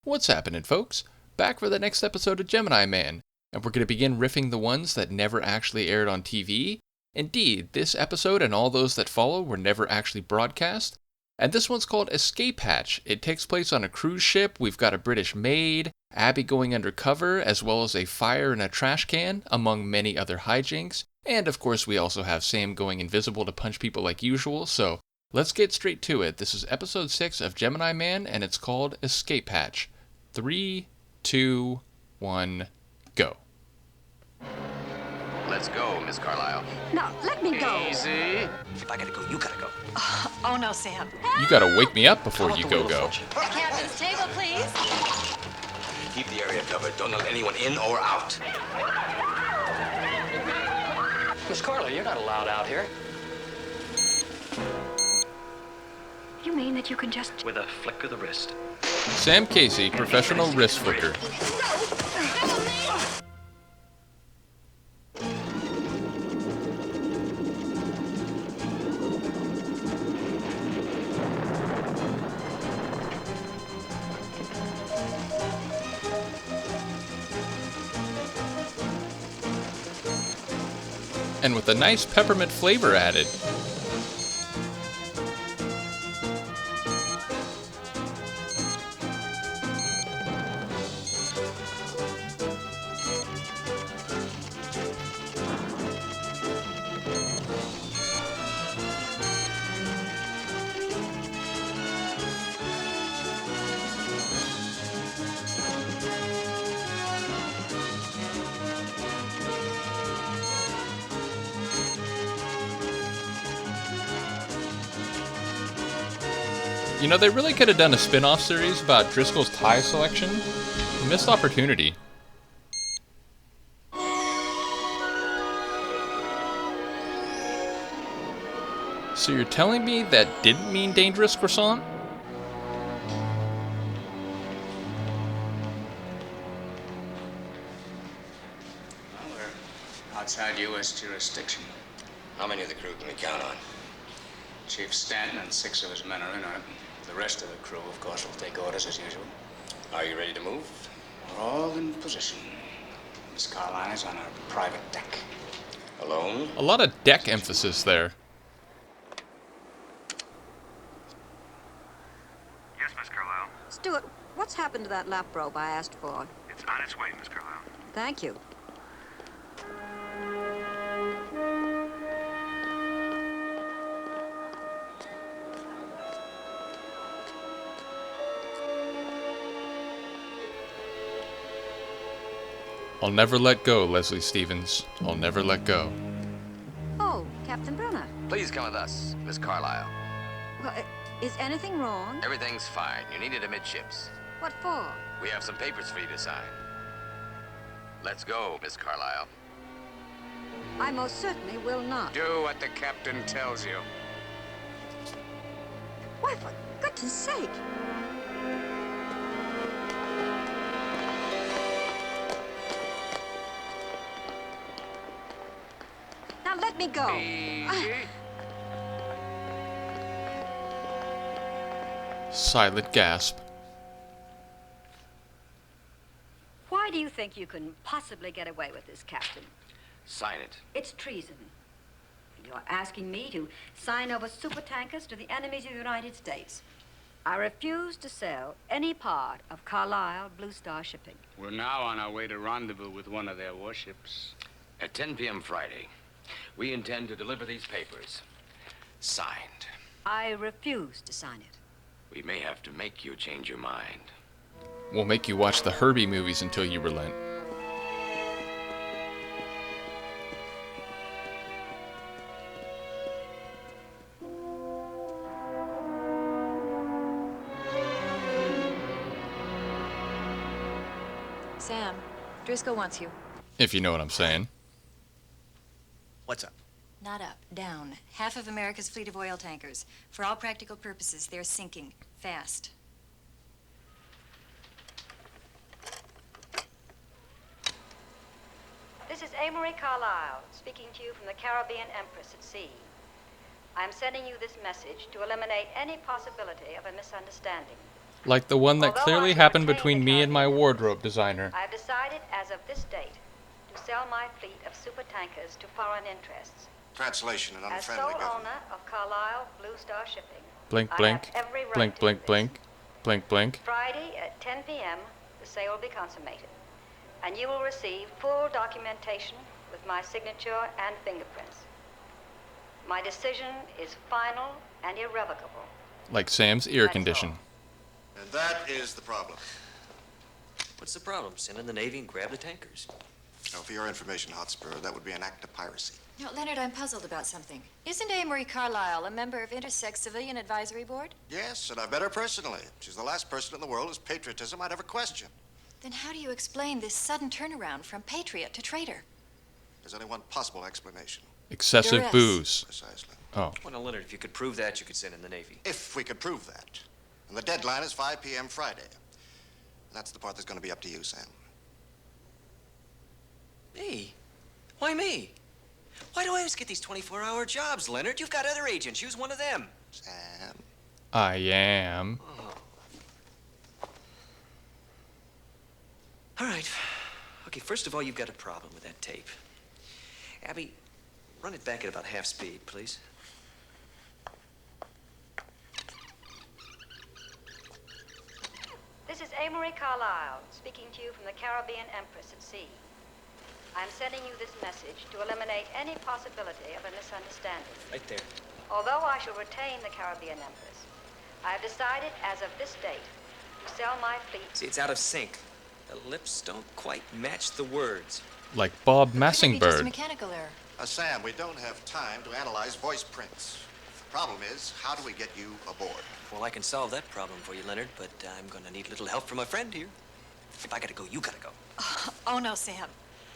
What's happening, folks? Back for the next episode of Gemini Man, and we're going to begin riffing the ones that never actually aired on TV. Indeed, this episode and all those that follow were never actually broadcast. And this one's called Escape Hatch. It takes place on a cruise ship. We've got a British maid, Abby going undercover, as well as a fire in a trash can, among many other hijinks. And of course, we also have Sam going invisible to punch people like usual, so let's get straight to it. This is episode 6 of Gemini Man, and it's called Escape Hatch. 3, 2, 1, go. Let's go, Miss Carlisle. No, let me go. Easy. If I gotta go, you gotta go. Oh, no, Sam. You gotta wake me up before you go. The captain's table, please. Keep the area covered. Don't let anyone in or out. Miss Carla, you're not allowed out here. You mean that you can just... With a flick of the wrist. Sam Casey, professional wrist flicker. And with a nice peppermint flavor added. You know, they really could have done a spin-off series about Driscoll's tie selection. Missed opportunity. So you're telling me that didn't mean dangerous croissant? Well, we're outside U.S. jurisdiction. How many of the crew can we count on? Chief Stanton and 6 of his men are in on it. The rest of the crew, of course, will take orders as usual. Are you ready to move? We're all in position. Miss Carlisle is on our private deck. Alone? A lot of deck emphasis there. Yes, Miss Carlisle. Stuart, what's happened to that lap robe I asked for? It's on its way, Miss Carlisle. Thank you. I'll never let go, Leslie Stevens. I'll never let go. Oh, Captain Brunner. Please come with us, Miss Carlisle. Well, is anything wrong? Everything's fine. You're needed amidships. What for? We have some papers for you to sign. Let's go, Miss Carlisle. I most certainly will not. Do what the captain tells you. Why, for goodness sake. Now let me go. Easy. Silent gasp. Why do you think you can possibly get away with this, Captain? Sign it. It's treason. You're asking me to sign over supertankers to the enemies of the United States. I refuse to sell any part of Carlisle Blue Star Shipping. We're now on our way to rendezvous with one of their warships. At 10 p.m. Friday, we intend to deliver these papers. Signed. I refuse to sign it. We may have to make you change your mind. We'll make you watch the Herbie movies until you relent. Sam, Driscoll wants you. If you know what I'm saying. What's up? Not up, down. Half of America's fleet of oil tankers. For all practical purposes, they're sinking. Fast. This is Amory Carlisle, speaking to you from the Caribbean Empress at sea. I'm sending you this message to eliminate any possibility of a misunderstanding. Like the one that Although clearly I happened retain between the me and my Caribbean wardrobe Empress, designer. I have decided as of this date to sell my fleet of supertankers to foreign interests. Translation and As unfriendly sole government. owner of Carlisle Blue Star Shipping, Blink, I blink. have every right Blink, to blink, do this. blink. Blink, blink. Friday at 10 p.m., the sale will be consummated, and you will receive full documentation with my signature and fingerprints. My decision is final and irrevocable. Like Sam's ear That's condition. all. And that is the problem. What's the problem? Send in the Navy and grab the tankers. Now, for your information, Hotspur, that would be an act of piracy. No, Leonard, I'm puzzled about something. Isn't Amory Carlisle a member of Intersex Civilian Advisory Board? Yes, and I've met her personally. She's the last person in the world whose patriotism I'd ever question. Then how do you explain this sudden turnaround from patriot to traitor? There's only one possible explanation. Excessive Duress. booze. Precisely. Oh. Well, now, Leonard, if you could prove that, you could send in the Navy. If we could prove that. And the deadline is 5 p.m. Friday. That's the part that's going to be up to you, Sam. Me? Why me? Why do I always get these 24-hour jobs, Leonard? You've got other agents. Use one of them. Sam. I am. All right. Okay, first of all, you've got a problem with that tape. Abby, run it back at about half speed, please. This is Amory Carlisle speaking to you from the Caribbean Empress at sea. I'm sending you this message to eliminate any possibility of a misunderstanding. Right there. Although I shall retain the Caribbean Empress, I have decided as of this date to sell my fleet. See, it's out of sync. The lips don't quite match the words. Like Bob Could it be just a Massingbird. mechanical error? Sam, we don't have time to analyze voice prints. The problem is, how do we get you aboard? Well, I can solve that problem for you, Leonard, but I'm gonna need a little help from a friend here. If I gotta go, you gotta go. Oh, no, Sam.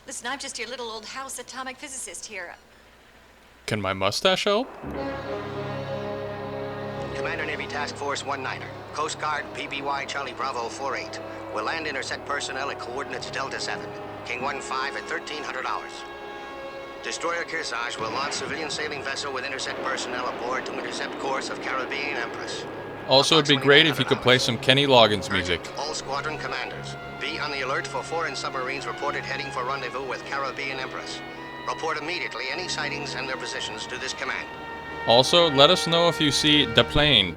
Listen, I'm just your little old house atomic physicist here. Can my mustache help? Commander Navy Task Force 19er. Coast Guard PBY Charlie Bravo 48. Will land intersect personnel at coordinates Delta 7. King 15 at 1300 hours. Destroyer Kearsarge will launch civilian sailing vessel with intersect personnel aboard to intercept course of Caribbean Empress. Also, it'd be great if you could play some Kenny Loggins music. All squadron commanders, be on the alert for foreign submarines reported heading for rendezvous with Caribbean Empress. Report immediately any sightings and their positions to this command. Also, let us know if you see the plane.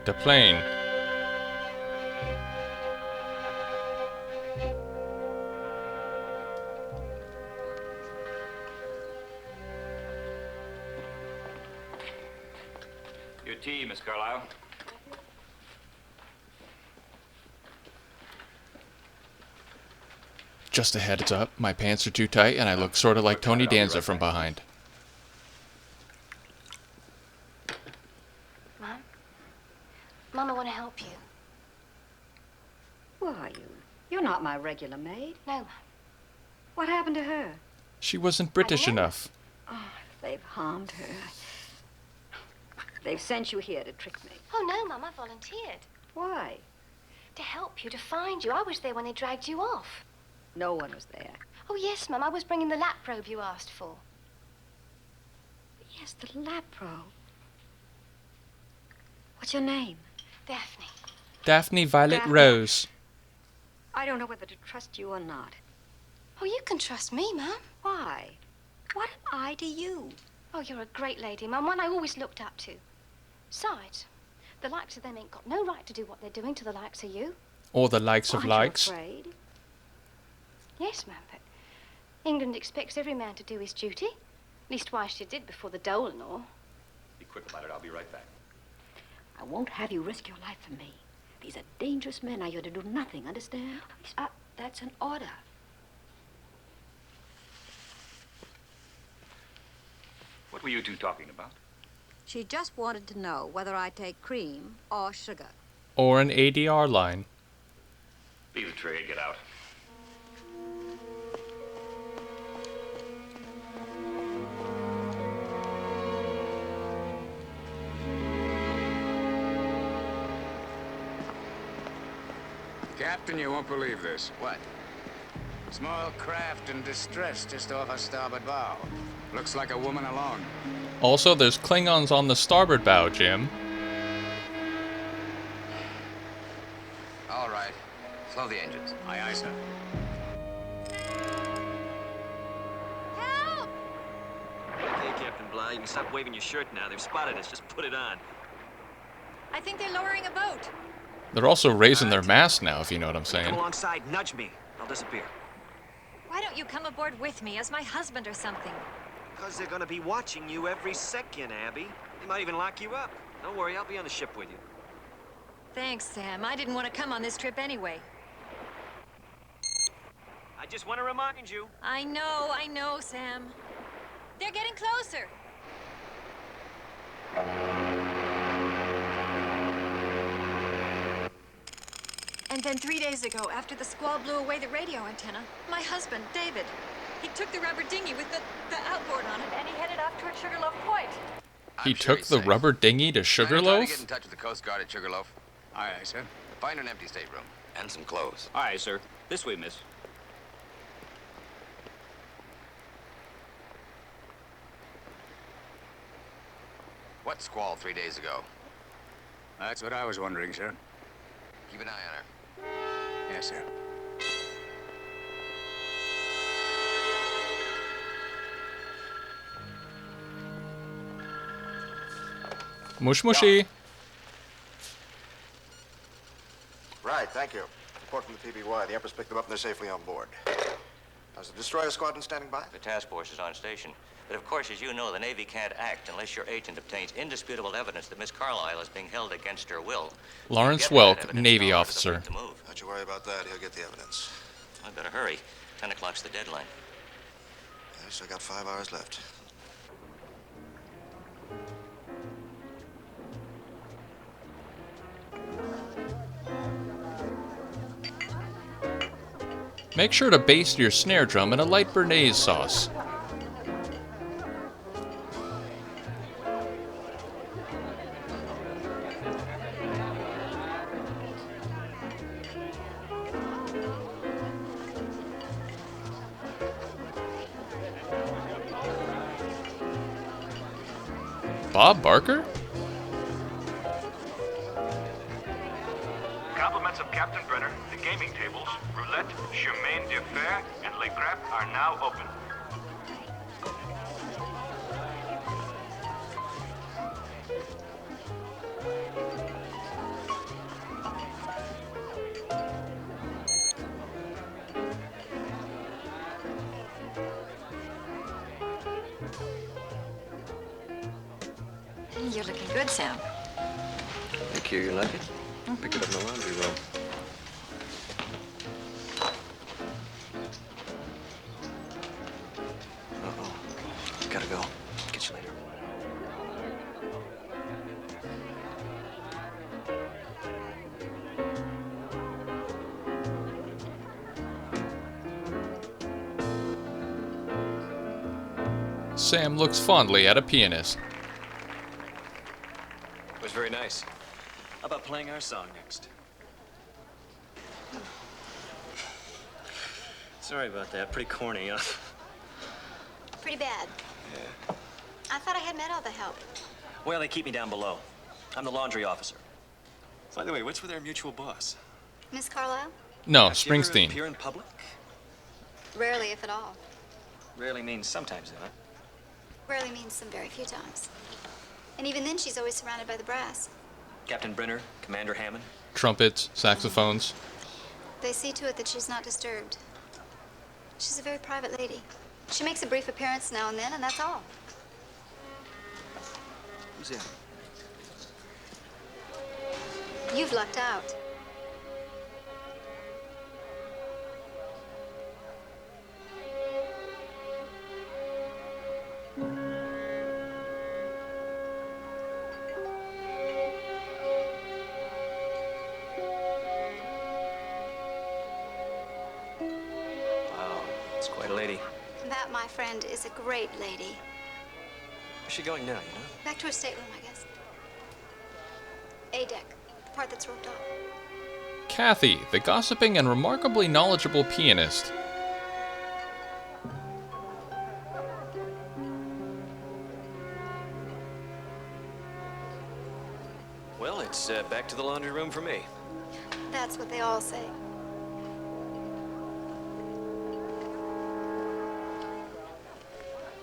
Your tea, Miss Carlisle. Just a heads up, my pants are too tight and I look sort of like Tony Danza from behind. Mom, I want to help you. Who are you? You're not my regular maid. No, Mom. What happened to her? She wasn't British enough. Oh, they've harmed her. They've sent you here to trick me. Oh, no, Mum, I volunteered. Why? To help you, to find you. I was there when they dragged you off. No one was there. Oh, yes, Mum, I was bringing the lap robe you asked for. Yes, the lap robe. What's your name? Daphne. Daphne Violet Daphne. Rose. I don't know whether to trust you or not. Oh, you can trust me, Mum. Why? What am I to you? Oh, you're a great lady, Mum, one I always looked up to. Besides, the likes of them ain't got no right to do what they're doing to the likes of you. Or the likes of Aren't likes. you afraid? Yes, Mum, but England expects every man to do his duty. Leastwise, she did before the dole and all. Be quick about it. I'll be right back. I won't have you risk your life for me. These are dangerous men. Now you're to do nothing, understand? That's an order. What were you two talking about? She just wanted to know whether I take cream or sugar. Or an ADR line. Leave the tray and get out. Captain, you won't believe this. What? Small craft in distress just off our starboard bow. Looks like a woman alone. Also, there's Klingons on the starboard bow, Jim. All Slow the engines. Aye, aye, sir. Help! Okay, Captain Bly, you can stop waving your shirt now. They've spotted us. Just put it on. I think they're lowering a boat. They're also raising their mast now, if you know what I'm saying. Come alongside, nudge me. I'll disappear. Why don't you come aboard with me as my husband or something? Because they're gonna be watching you every second, Abby. They might even lock you up. Don't worry, I'll be on the ship with you. Thanks, Sam. I didn't want to come on this trip anyway. I just want to remind you. I know, Sam. They're getting closer. And then 3 days ago, after the squall blew away the radio antenna, my husband, David, he took the rubber dinghy with the outboard on it, and he headed off toward Sugarloaf Point. He took the rubber dinghy to Try to Sugarloaf? get in touch with the Coast Guard at Sugarloaf. Aye, aye, sir. Find an empty stateroom and some clothes. Aye, sir. This way, miss. What squall 3 days ago? That's what I was wondering, sir. Keep an eye on her. Yes, sir. Mush mushy. Right, thank you. Report from the PBY. The Empress picked them up and they're safely on board. How's the destroyer squadron standing by? The task force is on station. But of course, as you know, the Navy can't act unless your agent obtains indisputable evidence that Miss Carlyle is being held against her will. Lawrence Get that Welk, evidence Navy in order officer. to move. Don't you worry about that. He'll get the evidence. I better hurry. 10 o'clock's the deadline. Yeah, so I got 5 hours left. Make sure to baste your snare drum in a light béarnaise sauce. Bob Barker? Compliments of Captain Brenner. The gaming tables, roulette, chemin de fer, and les crêpes are now open. You're looking good, Sam. Thank you. You like it? Picked it up in the laundry room. Uh-oh. Gotta go. Catch you later. Sam looks fondly at a pianist. It was very nice. How about playing our song next? Sorry about that. Pretty corny, huh? Pretty bad. Yeah. I thought I had met all the help. Well, they keep me down below. I'm the laundry officer. By the way, what's with our mutual boss? Miss Carlyle? No, Does she ever Springsteen. appear in public? Rarely, if at all. Rarely means sometimes, huh? Rarely means some very few times. And even then, she's always surrounded by the brass. Captain Brenner, Commander Hammond. Trumpets, saxophones. They see to it that she's not disturbed. She's a very private lady. She makes a brief appearance now and then, and that's all. Who's that? You've lucked out. Wow, it's quite a lady. That, my friend, is a great lady. Where's she going now, you know? Back to her stateroom, I guess. A deck, the part that's roped off. Kathy, the gossiping and remarkably knowledgeable pianist. Well, it's back to the laundry room for me. That's what they all say.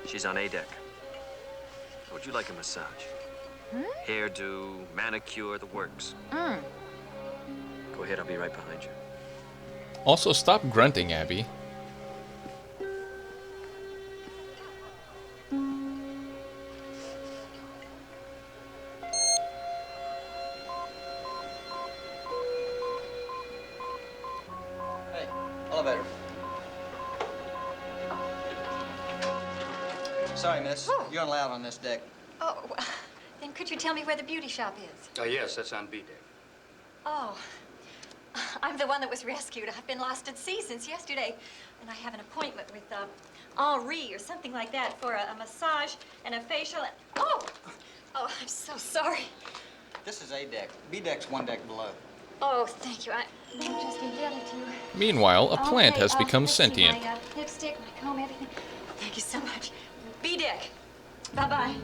She's on A deck. How would you like a massage? Hairdo, manicure, the works. Go ahead, I'll be right behind you. Also, stop grunting, Abby. Hey, elevator. Sorry, miss. You're not allowed on this deck. Oh, well, then could you tell me where the beauty shop is? Oh, yes, that's on B deck. Oh, I'm the one that was rescued. I've been lost at sea since yesterday. And I have an appointment with Henri or something like that for a massage and a facial. And, oh, I'm so sorry. This is A deck. B deck's one deck below. Oh, thank you. I'm just indebted to you. Meanwhile, a plant Okay, has become let's see, sentient. my lipstick, my comb, everything. Thank you so much. B deck. Bye-bye.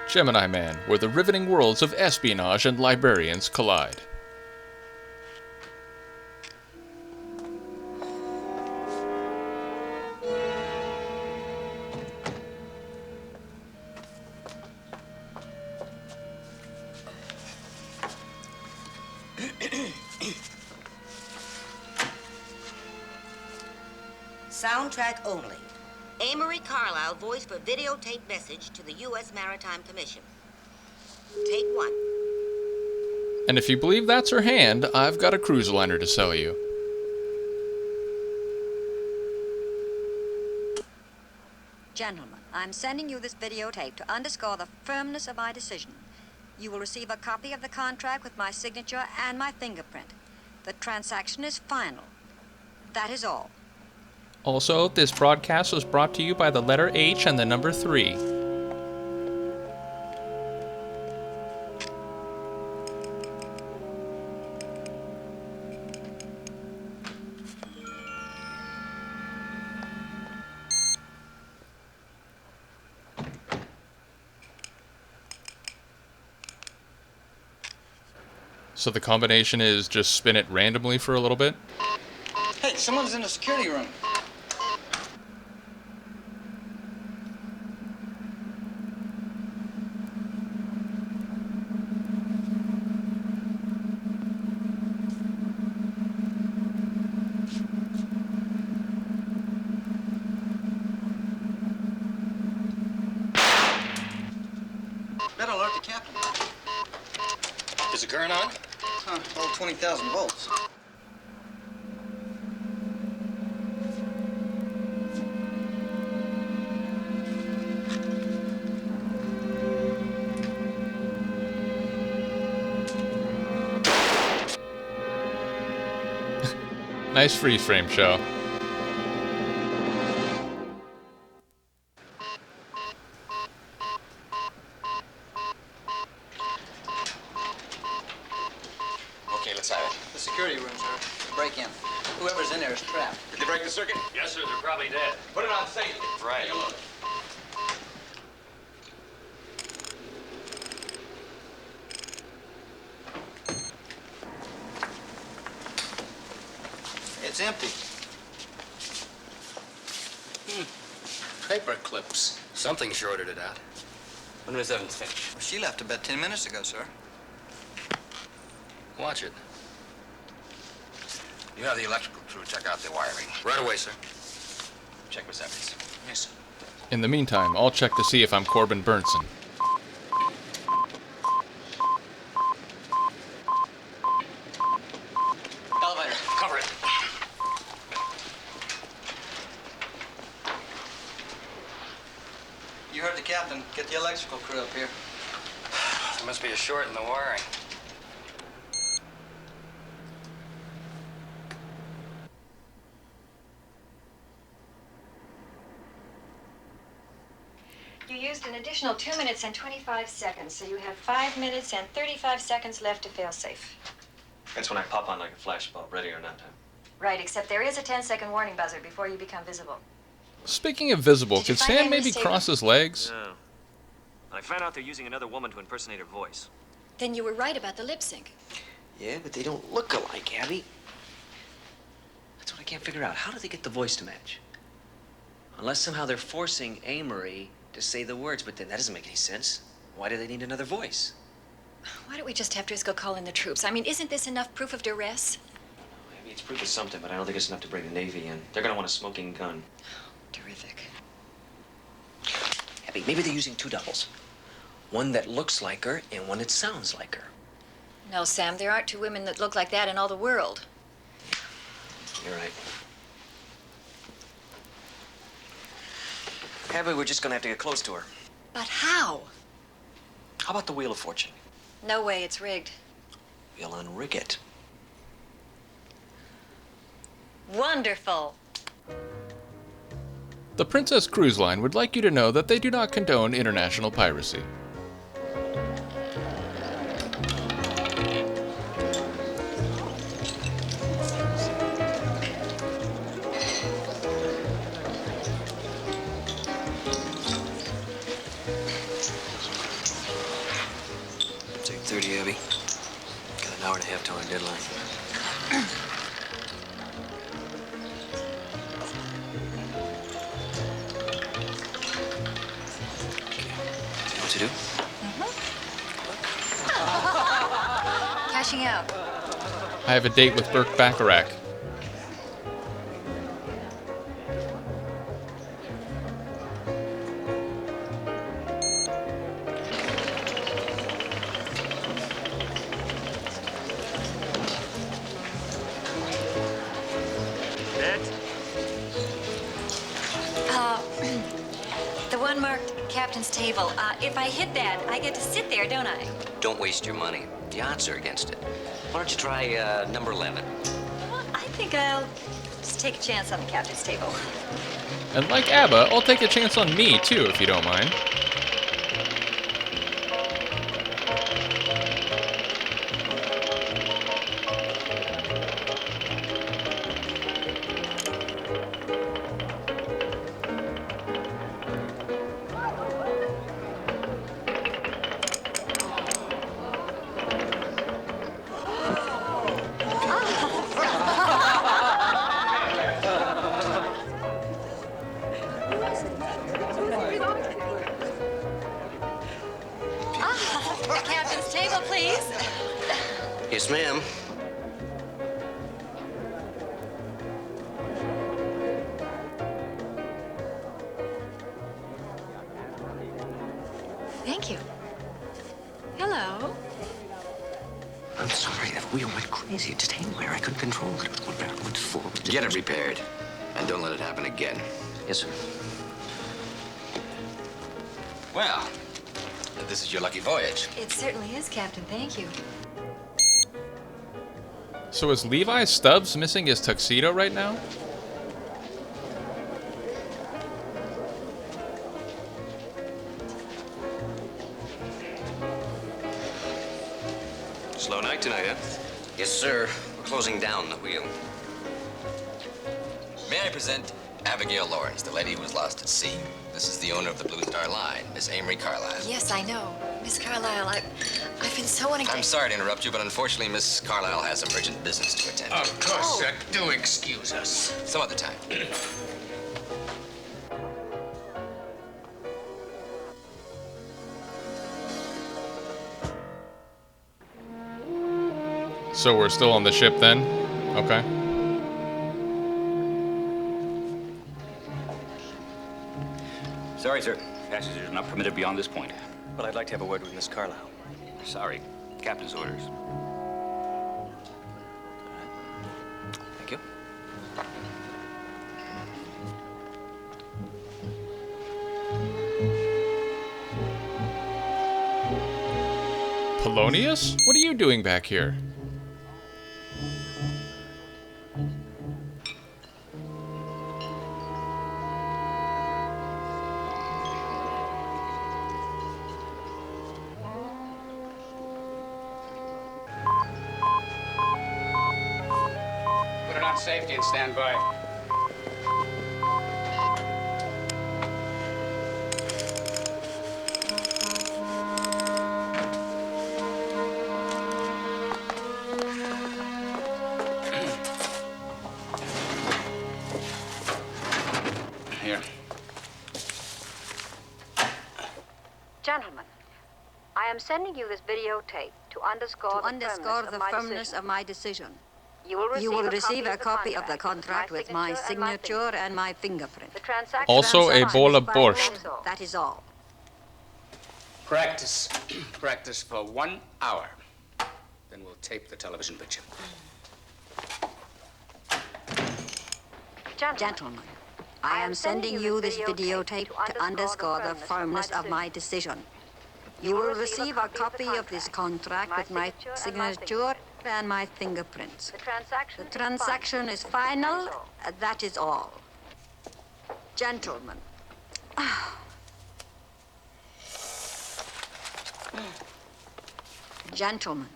Gemini Man, where the riveting worlds of espionage and librarians collide. Soundtrack only. Amory Carlisle voice for videotape message to the U.S. Maritime Commission. Take 1. And if you believe that's her hand, I've got a cruise liner to sell you. Gentlemen, I'm sending you this videotape to underscore the firmness of my decision. You will receive a copy of the contract with my signature and my fingerprint. The transaction is final. That is all. Also, this broadcast was brought to you by the letter H and the number 3. So the combination is just spin it randomly for a little bit? Hey, someone's in the security room. Better alert the captain. Is the current on? Huh, all 20,000 volts. Nice freeze frame show. Okay, let's have it. The security room, sir. Break in. Whoever's in there is trapped. Did they break the circuit? Yes, sir. They're probably dead. Put it on safety. Right. Take a look. It's empty. Paper clips. Something shorted it out. When was Evans finished? She left about 10 minutes ago, sir. Watch it. You have the electrical crew check out the wiring. Right away, sir. Check Miss Evans. Yes, sir. In the meantime, I'll check to see if I'm Corbin Burnson. Elevator. Cover it. You heard the captain. Get the electrical crew up here. There must be a short in the wiring. You used an additional 2 minutes and 25 seconds, so you have 5 minutes and 35 seconds left to fail safe. That's when I pop on like a flashbulb, ready or not. Right, except there is a 10-second warning buzzer before you become visible. Speaking of visible, Did you could find Sam Henry's maybe table? cross his legs? No. I found out they're using another woman to impersonate her voice. Then you were right about the lip sync. Yeah, but they don't look alike, Abby. That's what I can't figure out. How do they get the voice to match? Unless somehow they're forcing Amory to say the words, but then that doesn't make any sense. Why do they need another voice? Why don't we just have Driscoll call in the troops? I mean, isn't this enough proof of duress? Maybe it's proof of something, but I don't think it's enough to bring the Navy in. They're gonna want a smoking gun. Terrific. Abby, maybe they're using two doubles. One that looks like her and one that sounds like her. No, Sam, there aren't two women that look like that in all the world. You're right. Abby, we're just gonna have to get close to her. But how? How about the Wheel of Fortune? No way, it's rigged. We'll unrig it. Wonderful. The Princess Cruise Line would like you to know that they do not condone international piracy. Take 30, Abby. Got an hour and a half till our deadline. What to do? Cashing out. I have a date with Burke Bacharach. The one marked Captain's Table. If I hit that, I get to sit there, don't I? Don't waste your money. The odds are against it. Why don't you try number 11? Well, I think I'll just take a chance on the Captain's Table. And like ABBA, I'll take a chance on me too, if you don't mind. Captain's Table, please. Yes, ma'am. Thank you. Hello. I'm sorry, that wheel went crazy. It just haywire. I couldn't control it. It was going backwards, forwards. Get it repaired, and don't let it happen again. Yes, sir. Well, this is your lucky voyage. It certainly is, Captain. Thank you. So is Levi Stubbs missing his tuxedo right now? Slow night tonight, huh? Yes, sir. We're closing down the wheel. May I present Abigail Lawrence, the lady who was lost at sea. This is the owner of the Blue Star Line, Miss Amory Carlisle. Yes, I know. Miss Carlisle, I've been so wanting to... I'm sorry to interrupt you, but unfortunately, Miss Carlisle has some urgent business to attend to. Of course, sir. Do excuse us. Some other time. So we're still on the ship then? Okay. Sorry, sir. Passengers are not permitted beyond this point. But I'd like to have a word with Miss Carlisle. Sorry. Captain's orders. Thank you. Polonius? What are you doing back here? on safety and stand by. Here. Gentlemen, I am sending you this videotape to underscore the firmness of my decision. You will receive a copy of the contract with my signature and my fingerprint. Also a bowl of borscht. That is all. Practice. Practice for 1 hour. Then we'll tape the television picture. Gentlemen, I am sending you this videotape to underscore the firmness of my decision. You will receive a copy of this contract with my signature and my fingerprints. The transaction is final. That is all. Gentlemen. Gentlemen,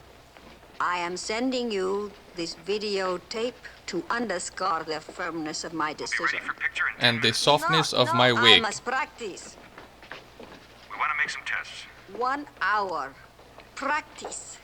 I am sending you this videotape to underscore the firmness of my decision. And the softness of my I wig. must practice. We want to make some tests. 1 hour. Practice.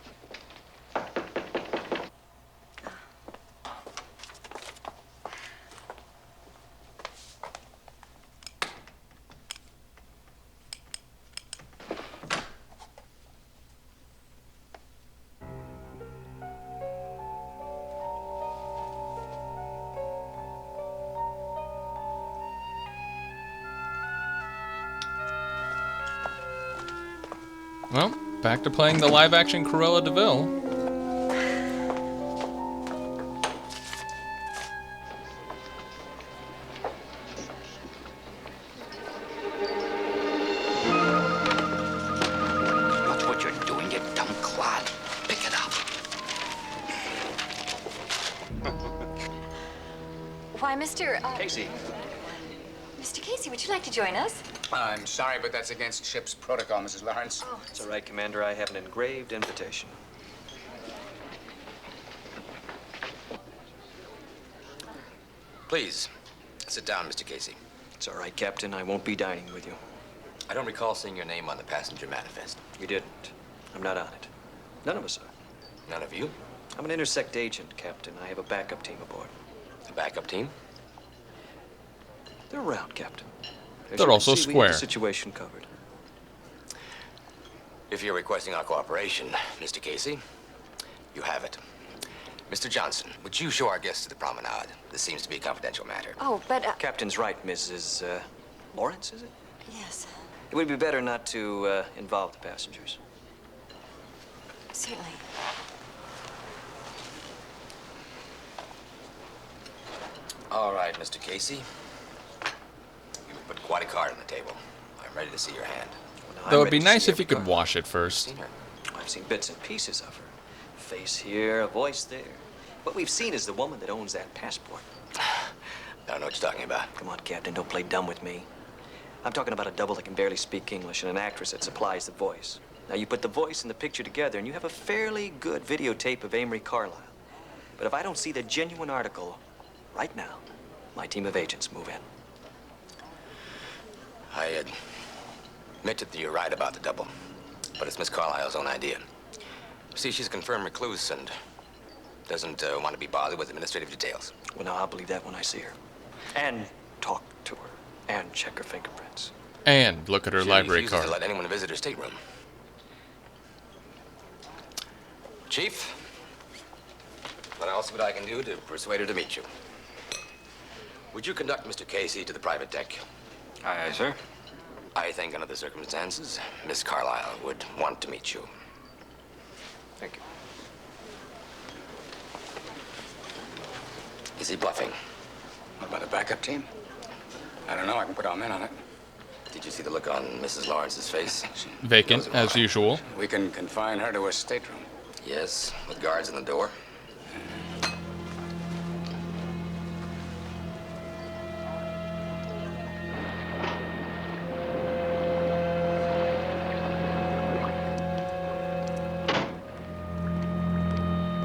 Well, back to playing the live-action Cruella de Vil. Watch what you're doing, you dumb clod. Pick it up. Why, Mr. Casey. Mr. Casey, would you like to join us? I'm sorry, but that's against ship's protocol, Mrs. Lawrence. Oh, It's all right, Commander. I have an engraved invitation. Please, sit down, Mr. Casey. It's all right, Captain. I won't be dining with you. I don't recall seeing your name on the passenger manifest. You didn't. I'm not on it. None of us are. None of you? I'm an intersect agent, Captain. I have a backup team aboard. A backup team? They're around, Captain. As They're you can also see, we have square. the situation covered. If you're requesting our cooperation, Mr. Casey, you have it. Mr. Johnson, would you show our guests to the promenade? This seems to be a confidential matter. Oh, but, Captain's right, Mrs. Lawrence, is it? yes, It would be better not to involve the passengers. certainly. All right, Mr. Casey. You've put quite a card on the table. I'm ready to see your hand. Well, now, Though I'm it'd be ready to nice see if you every could card. wash it first. Seen her? I've seen bits and pieces of her. Face here, a voice there. What we've seen is the woman that owns that passport. I don't know what you're talking about. Come on, Captain, don't play dumb with me. I'm talking about a double that can barely speak English and an actress that supplies the voice. Now, you put the voice and the picture together, and you have a fairly good videotape of Amory Carlisle. But if I don't see the genuine article right now, my team of agents move in. I admit that you're right about the double, but it's Miss Carlisle's own idea. See, she's a confirmed recluse and doesn't want to be bothered with administrative details. Well, now, I'll believe that when I see her. And talk to her. And check her fingerprints. And look at her She library refuses card. to let anyone visit her stateroom. Chief, but I'll see what I can do to persuade her to meet you. Would you conduct Mr. Casey to the private deck? Aye, sir. I think under the circumstances, Miss Carlisle would want to meet you. Thank you. Is he bluffing? What about a backup team? I don't know. I can put our men on it. Did you see the look on Mrs. Lawrence's face? Vacant, as usual. We can confine her to her stateroom. Yes, with guards in the door.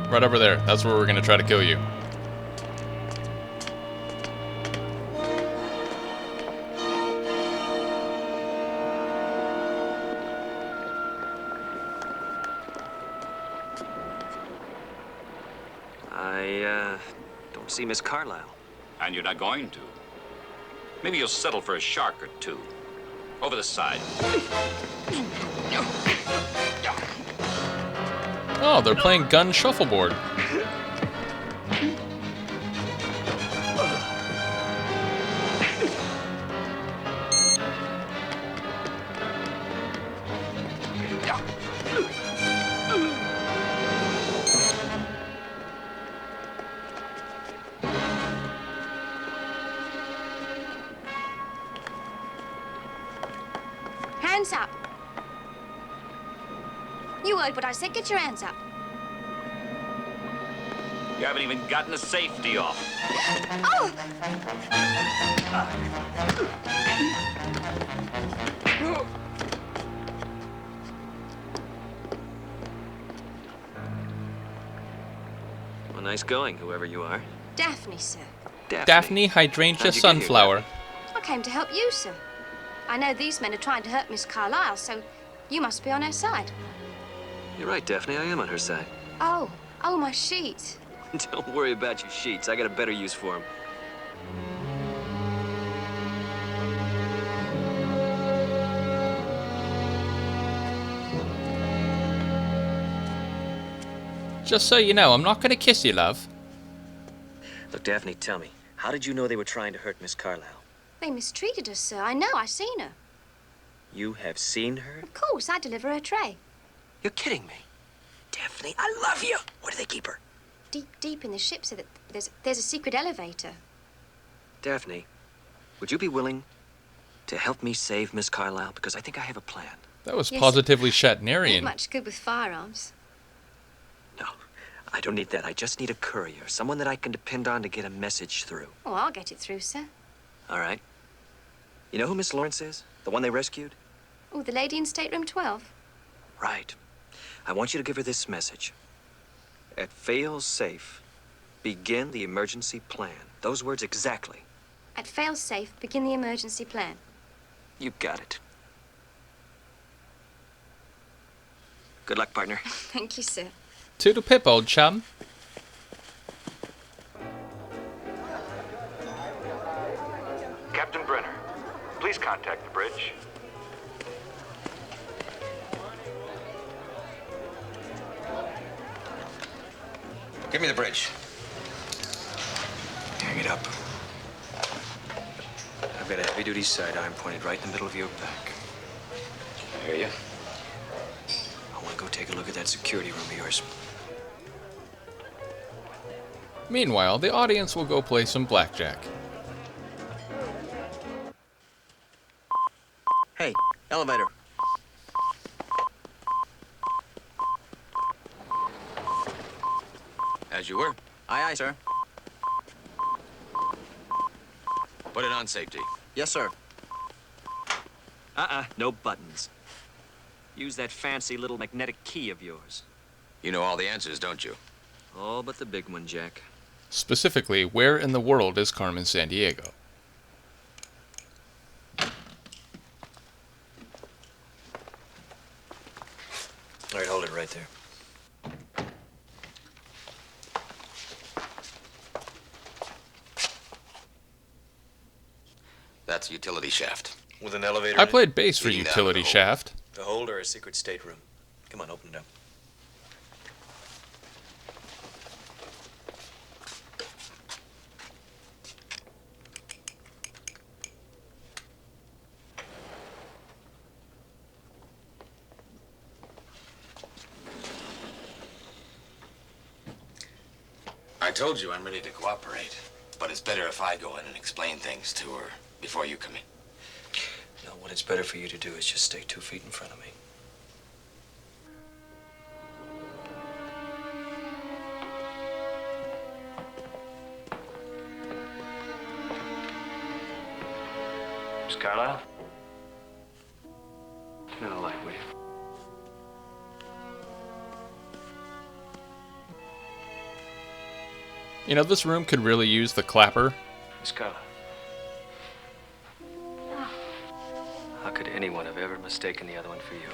Right over there. That's where we're going to try to kill you. I don't see Miss Carlisle. And you're not going to. Maybe you'll settle for a shark or two. Over the side. Oh, they're playing gun shuffleboard. Hands up. You heard what I said. Get your hands up. You haven't even gotten the safety off. Oh! Well, nice going, whoever you are. Daphne, sir. Daphne Hydrangea Sunflower. I came to help you, sir. I know these men are trying to hurt Miss Carlisle, so you must be on her side. You're right, Daphne. I am on her side. Oh, my sheets. Don't worry about your sheets. I got a better use for them. Just so you know, I'm not going to kiss you, love. Look, Daphne, tell me, how did you know they were trying to hurt Miss Carlisle? They mistreated her, sir. I know. I've seen her. You have seen her? Of course. I deliver her tray. You're kidding me. Daphne, I love you. Where do they keep her? Deep in the ship, so that there's a secret elevator. Daphne, would you be willing to help me save Miss Carlisle? Because I think I have a plan. That was Yes, positively Not Shatnerian. much good with firearms. No, I don't need that. I just need a courier, someone that I can depend on to get a message through. Oh, I'll get it through, sir. All right. You know who Miss Lawrence is? The one they rescued? Oh, the lady in stateroom 12. Right. I want you to give her this message. At fail safe, begin the emergency plan. Those words exactly. At fail-safe, begin the emergency plan. You got it. Good luck, partner. Thank you, sir. Toodle pip, old chum. Captain Brenner, please contact the bridge. Give me the bridge. Hang it up. I've got a heavy-duty sidearm pointed right in the middle of your back. I hear you. I want to go take a look at that security room of yours. Meanwhile, the audience will go play some blackjack. Hey, elevator. As you were. Aye, aye, sir. Put it on safety. Yes, sir. No buttons. Use that fancy little magnetic key of yours. You know all the answers, don't you? All but the big one, Jack. Specifically, where in the world is Carmen Sandiego? All right, hold it right there. That's a utility shaft. With an elevator I in it? played bass for Leading down Utility the hole. Shaft. The hold or a secret stateroom? Come on, open it up. I told you I'm ready to cooperate. But it's better if I go in and explain things to her before you come in. No, what it's better for you to do is just stay 2 feet in front of me. Miss Carlisle? Turn on the light, will you? You know, this room could really use the clapper. Miss Carlisle. How could anyone have ever mistaken the other one for you?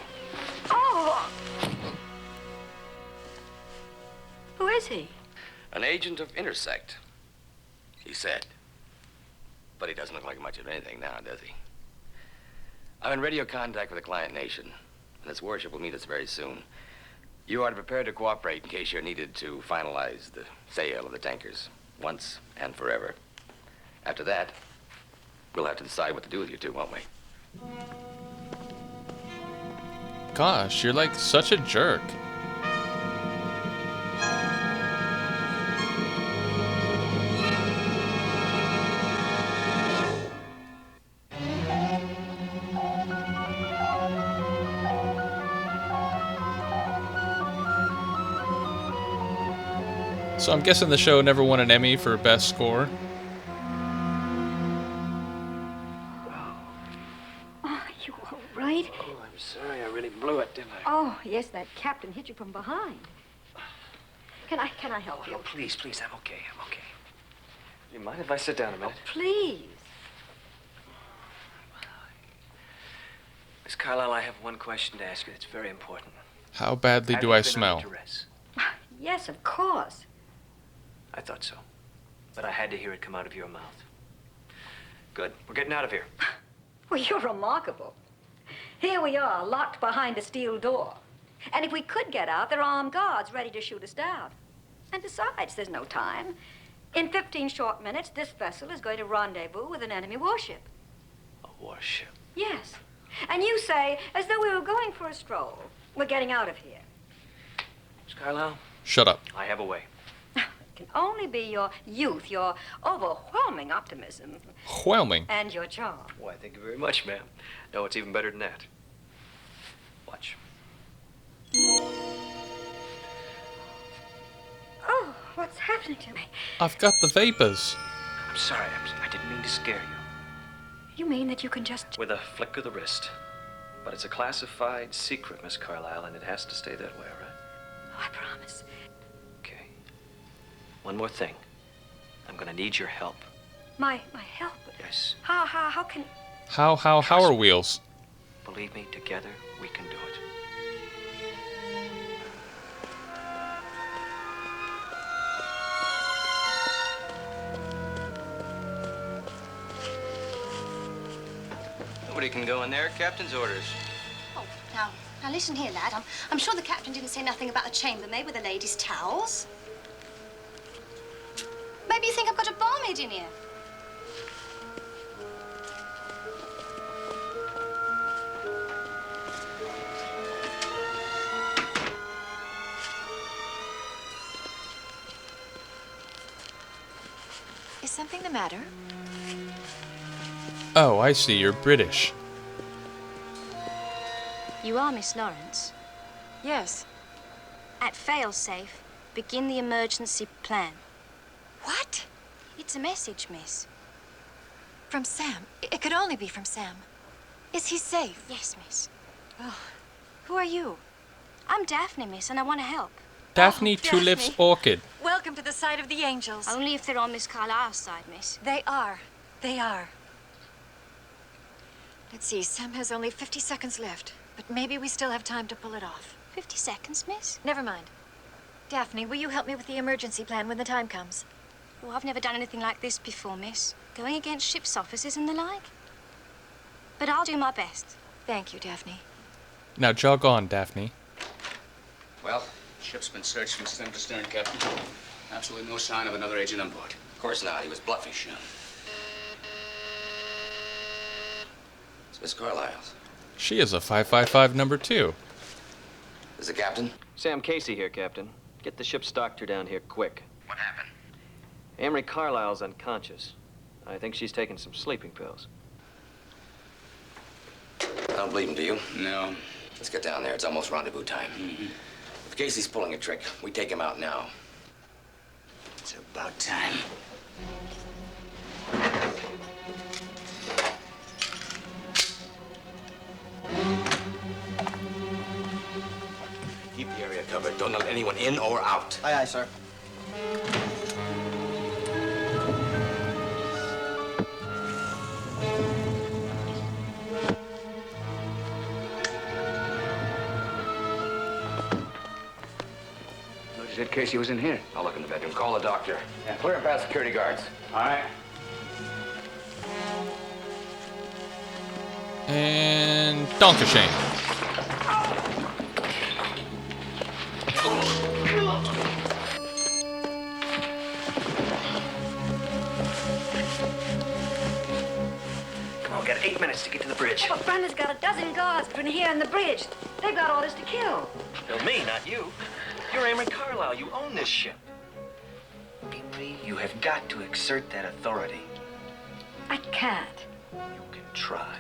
Oh! Who is he? An agent of Intersect, he said. But he doesn't look like much of anything now, does he? I'm in radio contact with the client nation, and its warship will meet us very soon. You are to prepare to cooperate in case you're needed to finalize the sale of the tankers, once and forever. After that, we'll have to decide what to do with you two, won't we? Gosh, you're like such a jerk. So I'm guessing the show never won an Emmy for Best Score. Oh, you all right? Oh, I'm sorry. I really blew it, didn't I? Oh, yes, that captain hit you from behind. Can I help you? Oh, please, please. I'm okay. I'm okay. Do you mind if I sit down a minute? Please. Miss Carlisle, I have one question to ask you that's very important. How badly Have do you I been smell? under duress? Yes, of course. I thought so. But I had to hear it come out of your mouth. Good. We're getting out of here. Well, you're remarkable. Here we are, locked behind a steel door. And if we could get out, there are armed guards ready to shoot us down. And besides, there's no time. In 15 short minutes, this vessel is going to rendezvous with an enemy warship. A warship? Yes. And you say, as though we were going for a stroll. We're getting out of here. Miss Carlisle? Shut up. I have a way. It can only be your youth, your overwhelming optimism. Whelming. And your charm. Why, thank you very much, ma'am. No, it's even better than that. Watch. Oh, what's happening to me? I've got the vapors. I'm sorry. I didn't mean to scare you. You mean that you can just... With a flick of the wrist. But it's a classified secret, Miss Carlisle, and it has to stay that way, all right? Oh, I promise. Okay. One more thing. I'm gonna need your help. My help? Yes. How can... How are wheels? Believe me, together we can do it. Nobody can go in there. Captain's orders. Oh, now listen here, lad. I'm sure the captain didn't say nothing about a chambermaid with the ladies' towels. Maybe you think I've got a barmaid in here. Is something the matter? Oh, I see. You're British. You are Miss Lawrence. Yes. At failsafe, begin the emergency plan. What? It's a message, miss. From Sam. It could only be from Sam. Is he safe? Yes, miss. Oh, who are you? I'm Daphne, miss, and I want to help. Daphne Tulips Daphne. Orchid. Welcome to the side of the angels. Only if they're on Miss Carlisle's side, miss. They are. They are. Let's see, Sam has only 50 seconds left, but maybe we still have time to pull it off. 50 seconds, miss? Never mind. Daphne, will you help me with the emergency plan when the time comes? Oh, I've never done anything like this before, miss. Going against ship's officers and the like. But I'll do my best. Thank you, Daphne. Now jog on, Daphne. Well, ship's been searched from stem to stern, Captain. Absolutely no sign of another agent on board. Of course not. He was bluffing. It's Miss Carlisle's. She is a 555 number 2. Is the captain? Sam Casey here, Captain. Get the ship's doctor down here quick. What happened? Amory Carlisle's unconscious. I think she's taking some sleeping pills. I don't believe him, do you? No. Let's get down there. It's almost rendezvous time. If Casey's pulling a trick, we take him out now. It's about time. Keep the area covered. Don't let anyone in or out. Aye, aye, sir. She said Casey was in here. I'll look in the bedroom. Call the doctor. Yeah. Clear him past security guards. All right. And Donkashane. Come on, we got 8 minutes to get to the bridge. But Brenda's got a dozen guards between here and the bridge. They've got orders to kill. No, me, not you. You're Amory Carlisle. You own this ship. Amory, you have got to exert that authority. I can't. You can try.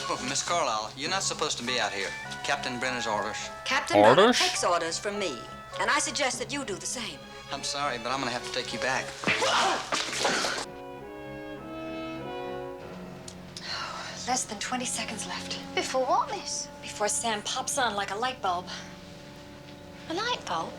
Oh, Miss Carlisle, you're not supposed to be out here. Captain Brenner's orders. Captain Brenner takes orders from me, and I suggest that you do the same. I'm sorry, but I'm gonna have to take you back. Less than 20 seconds left. Before what, miss? Before Sam pops on like a light bulb. A light bulb?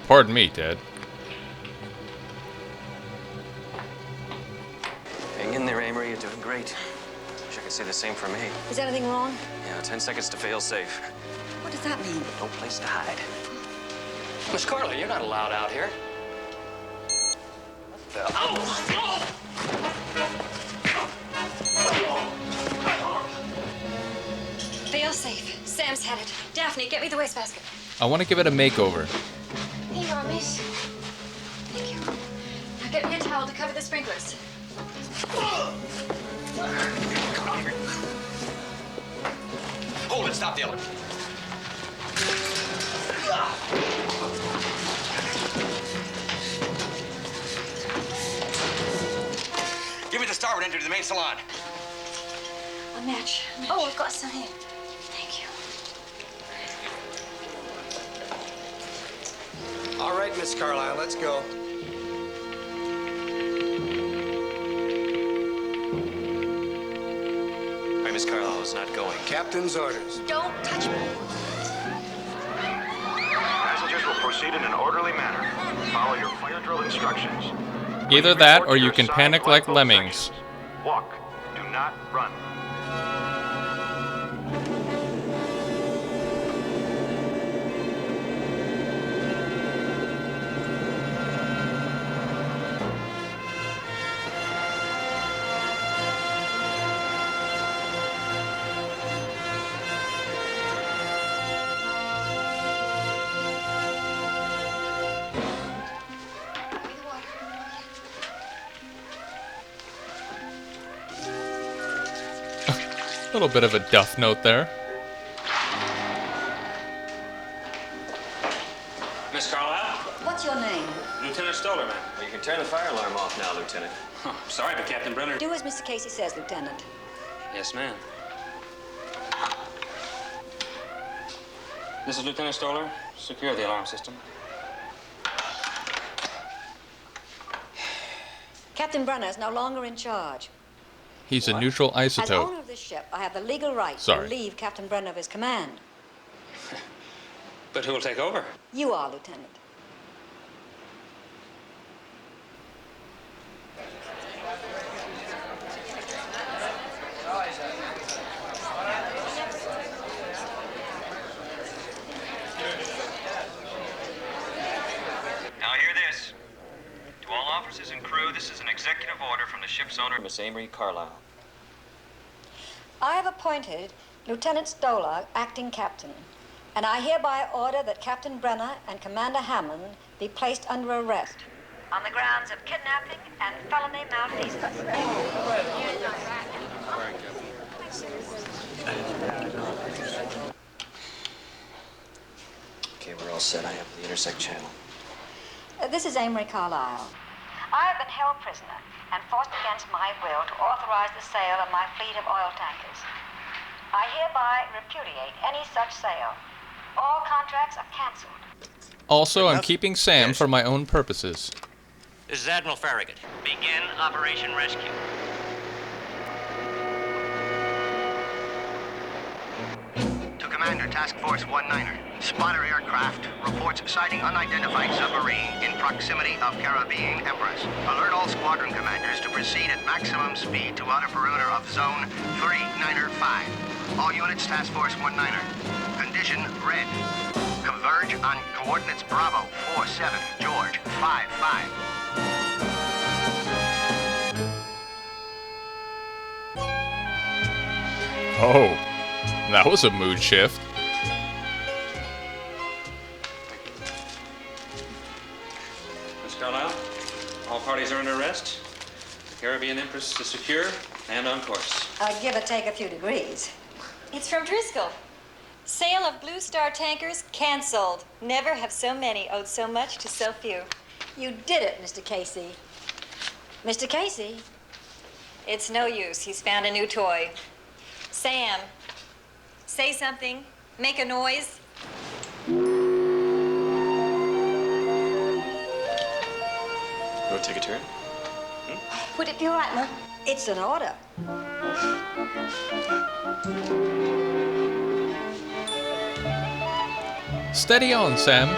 Pardon me, Ted. Hang in there, Amory. You're doing great. Wish I could say the same for me. Is anything wrong? Yeah, 10 seconds to fail safe. What does that mean? No place to hide. Miss Carlisle, you're not allowed out here. Fail safe. Sam's had it. Daphne, get me the wastebasket. I want to give it a makeover. Here you are, miss. Thank you. Now get me a towel to cover the sprinklers. Hold it. Stop yelling. Give me the starboard entry to the main salon. A match. Oh, I've got some here. Thank you. All right, Miss Carlisle, let's go. Hey, Miss Carlisle is not going. Captain's orders. Don't touch me. Passengers will proceed in an orderly manner. Follow your fire drill instructions. Either that or you can panic like lemmings. Walk. Do not run. A little bit of a duff note there. Miss Carlisle? What's your name? Lieutenant Stoller, ma'am. Well, you can turn the fire alarm off now, Lieutenant. Oh, sorry, but Captain Brenner... Do as Mr. Casey says, Lieutenant. Yes, ma'am. This is Lieutenant Stoller. Secure the alarm system. Captain Brenner is no longer in charge. He's a neutral As isotope. owner of this ship, I have the legal right to Sorry. relieve Captain Brenner of his command. But who will take over? You are, Lieutenant. Now hear this. To all officers and crew, this is an executive order from the ship's owner, Miss Amory Carlisle. I have appointed Lieutenant Stoller acting captain, and I hereby order that Captain Brenner and Commander Hammond be placed under arrest on the grounds of kidnapping and felony malfeasance. Okay, we're all set. I have the intersect channel. This is Amory Carlisle. I have been held prisoner and forced against my will to authorize the sale of my fleet of oil tankers. I hereby repudiate any such sale. All contracts are canceled. Also, I'm keeping Sam for my own purposes. This is Admiral Farragut. Begin Operation Rescue. Commander, Task Force 19er. Spotter aircraft reports sighting unidentified submarine in proximity of Caribbean Empress. Alert all squadron commanders to proceed at maximum speed to outer perimeter of Zone 3905. All units, Task Force 19er. Condition red. Converge on coordinates Bravo 47, George 55. Oh, that was a mood shift. Miss Carlisle, all parties are under arrest. The Caribbean Empress is secure and on course. Give or take a few degrees. It's from Driscoll. Sale of Blue Star tankers canceled. Never have so many owed so much to so few. You did it, Mr. Casey. Mr. Casey? It's no use. He's found a new toy. Sam, say something. Make a noise. You want to take a turn? Would it be all right, Mom? It's an order. Steady on, Sam.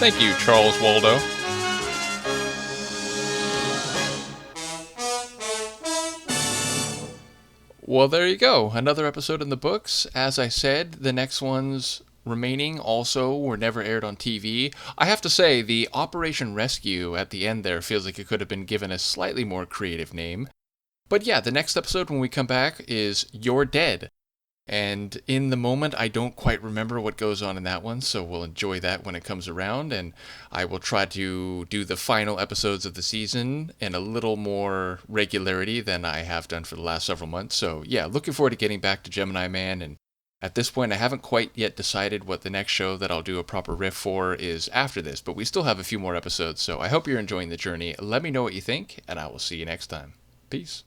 Thank you, Charles Waldo. Well, there you go. Another episode in the books. As I said, the next ones remaining also were never aired on TV. I have to say, the Operation Rescue at the end there feels like it could have been given a slightly more creative name. But yeah, the next episode when we come back is You're Dead. And in the moment, I don't quite remember what goes on in that one, so we'll enjoy that when it comes around, and I will try to do the final episodes of the season in a little more regularity than I have done for the last several months. So yeah, looking forward to getting back to Gemini Man, and at this point, I haven't quite yet decided what the next show that I'll do a proper riff for is after this, but we still have a few more episodes, so I hope you're enjoying the journey. Let me know what you think, and I will see you next time. Peace.